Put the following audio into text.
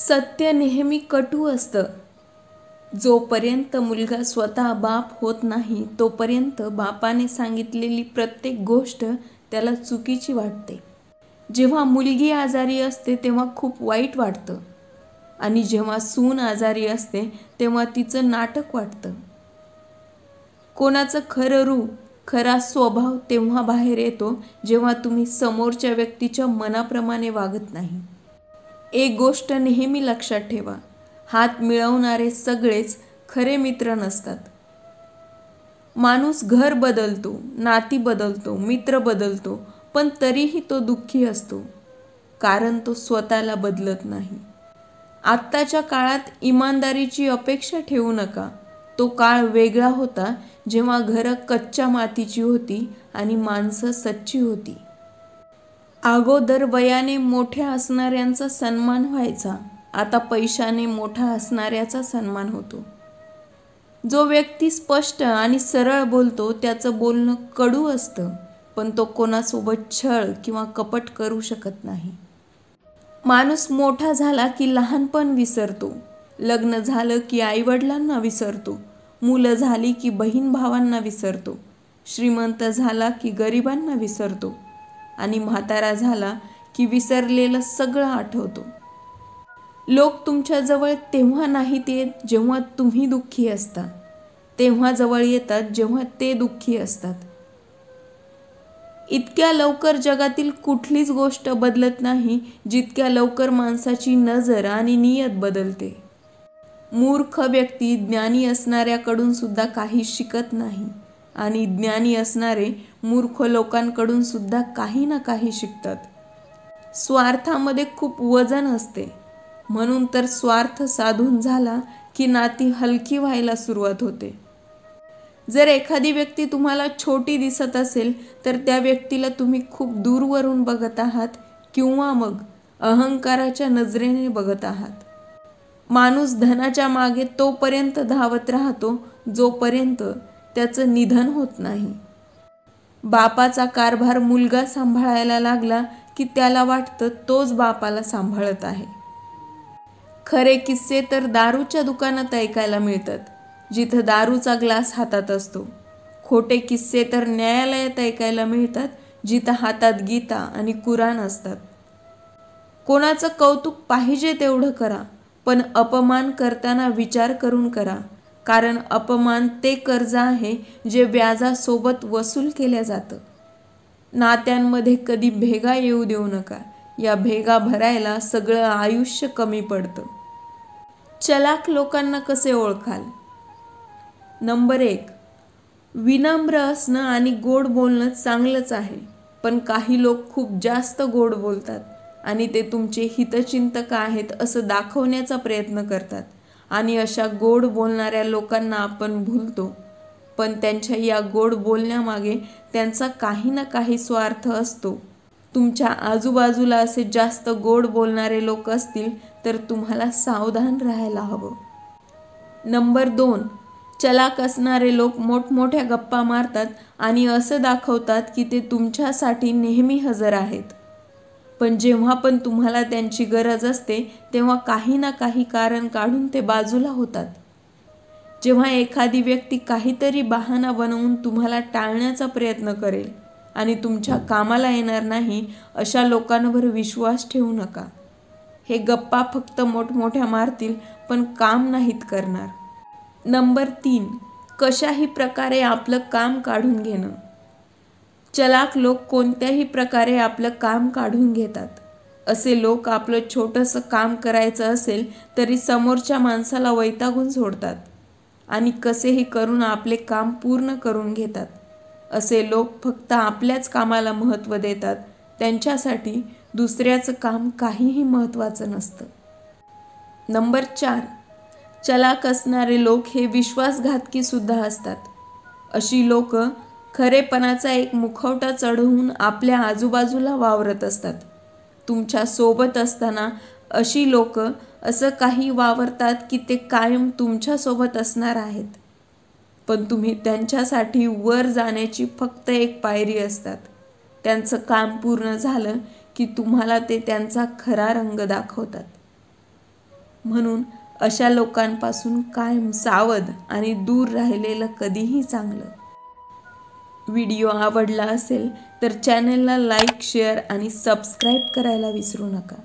सत्य नेहमी कटू असतं. जोपर्यंत मुलगा स्वतः बाप होत नाही तोपर्यंत बापाने सांगितलेली प्रत्येक गोष्ट त्याला चुकीची वाटते. जेव्हा मुलगी आजारी असते तेव्हा खूप वाईट वाटतं आणि जेव्हा सून आजारी असते तेव्हा तिचं नाटक वाटतं. कोणाचं खरं रूप, खरा स्वभाव तेव्हा बाहेर येतो जेव्हा तुम्ही समोरच्या व्यक्तीच्या मनाप्रमाणे वागत नाही. एक गोष्ट नेहमी लक्षात ठेवा, हात मिळवणारे सगळेच खरे मित्र नसतात. माणूस घर बदलतो, नाती बदलतो, मित्र बदलतो, पण तरीही तो दुःखी असतो, कारण तो स्वतःला बदलत नाही. आत्ताच्या काळात इमानदारीची अपेक्षा ठेवू नका. तो काळ वेगळा होता जेव्हा घरं कच्च्या मातीची होती आणि माणसं सच्ची होती. अगोदर वयाने मोठ्या असणाऱ्यांचा सन्मान व्हायचा, आता पैशाने मोठा असणाऱ्याचा सन्मान होतो. जो व्यक्ती स्पष्ट आणि सरळ बोलतो त्याचं बोलणं कडू असतं, पण तो कोणासोबत छळ किंवा कपट करू शकत नाही. माणूस मोठा झाला की लहानपण विसरतो, लग्न झालं की आईवडिलांना विसरतो, मुलं झाली की बहीण भावांना विसरतो, श्रीमंत झाला की गरिबांना विसरतो आणि म्हातारा झाला की विसरलेलं सगळं आठवतो. लोक तुमच्या जवळ तेव्हा नाहीत येत जेव्हा तुम्ही दुःखी असता, तेव्हा जवळ येतात जेव्हा ते दुःखी असतात. इतक्या लवकर जगातील कुठलीच गोष्ट बदलत नाही जितक्या लवकर माणसाची नजर आणि नियत बदलते. मूर्ख व्यक्ती ज्ञानी असणाऱ्याकडून सुद्धा काही शिकत नाही आणि ज्ञानी असणारे मूर्ख लोकांकडून सुद्धा काही ना काही शिकतात. स्वार्थामध्ये खूप वजन असते, म्हणून तर स्वार्थ साधून झाला की नाती हलकी व्हायला सुरुवात होते. जर एखादी व्यक्ती तुम्हाला छोटी दिसत असेल तर त्या व्यक्तीला तुम्ही खूप दूरवरून बघत आहात किंवा मग अहंकाराच्या नजरेने बघत आहात. माणूस धनाच्या मागे तोपर्यंत धावत राहतो जोपर्यंत त्याचं निधन होत नाही. बापाचा कारभार मुलगा सांभाळायला लागला की त्याला वाटतं तोच बापाला सांभाळत आहे. खरे किस्से तर दारूच्या दुकानात ऐकायला मिळतात, जिथं दारूचा ग्लास हातात असतो. खोटे किस्से तर न्यायालयात ऐकायला मिळतात, जिथं हातात गीता आणि कुराण असतात. कोणाचं कौतुक पाहिजे तेवढं करा, पण अपमान करताना विचार करून करा, कारण अपमान ते कर्ज आहे जे व्याजासोबत वसूल केलं जातं. नात्यांमध्ये कधी भेगा येऊ देऊ नका, या भेगा भरायला सगळं आयुष्य कमी पडतं. चलाख लोकांना कसे ओळखाल? नंबर 1, विनम्र असणं आणि गोड बोलणं चांगलंच आहे, पण काही लोक खूप जास्त गोड बोलतात आणि ते तुमचे हितचिंतक आहेत असं दाखवण्याचा प्रयत्न करतात आणि अशा गोड बोलणाऱ्या लोकांना आपण भुलतो, पण त्यांच्या या गोड बोलण्यामागे त्यांचा काही ना काही स्वार्थ असतो. तुमच्या आजूबाजूला असे जास्त गोड बोलणारे लोक असतील तर तुम्हाला सावधान राहायला हवं. नंबर 2, चलाख असणारे लोक मोठमोठ्या गप्पा मारतात आणि असं दाखवतात की ते तुमच्यासाठी नेहमी हजर आहेत, पण जेव्हा पण तुम्हाला त्यांची गरज असते तेव्हा काही ना काही कारण काढून ते बाजूला होतात. जेव्हा एखादी व्यक्ती काहीतरी बहाणा बनवून तुम्हाला टाळण्याचा प्रयत्न करेल आणि तुमच्या कामाला येणार नाही, अशा लोकांवर विश्वास ठेवू नका. हे गप्पा फक्त मोठमोठ्या मारतील पण काम नाहीत करणार. नंबर 3, कशाही प्रकारे आपलं काम काढून घेणं. चलाख लोक कोणत्याही प्रकारे आपलं काम काढून घेतात. असे लोक आपलं छोटंसं काम करायचं असेल तरी समोरच्या माणसाला वैतागून सोडतात आणि कसेही करून आपले काम पूर्ण करून घेतात. असे लोक फक्त आपल्याच कामाला महत्त्व देतात, त्यांच्यासाठी दुसऱ्याचं काम काहीही महत्त्वाचं नसतं. नंबर 4, चलाख असणारे लोक हे विश्वासघातकी सुद्धा असतात. अशी लोक खरेपणाचा एक मुखवटा चढवून आपल्या आजूबाजूला वावरत असतात. तुमच्या सोबत असताना अशी लोक असं काही वावरतात की ते कायम तुमच्यासोबत असणार आहेत, पण तुम्ही त्यांच्यासाठी वर जाण्याची फक्त एक पायरी असतात. त्यांचं काम पूर्ण झालं की तुम्हाला ते त्यांचा खरा रंग दाखवतात. म्हणून अशा लोकांपासून कायम सावध आणि दूर राहिलेलं कधीही चांगलं. व्हिडिओ आवडला असेल तर चॅनलला लाईक, शेअर आणि सबस्क्राईब करायला विसरू नका.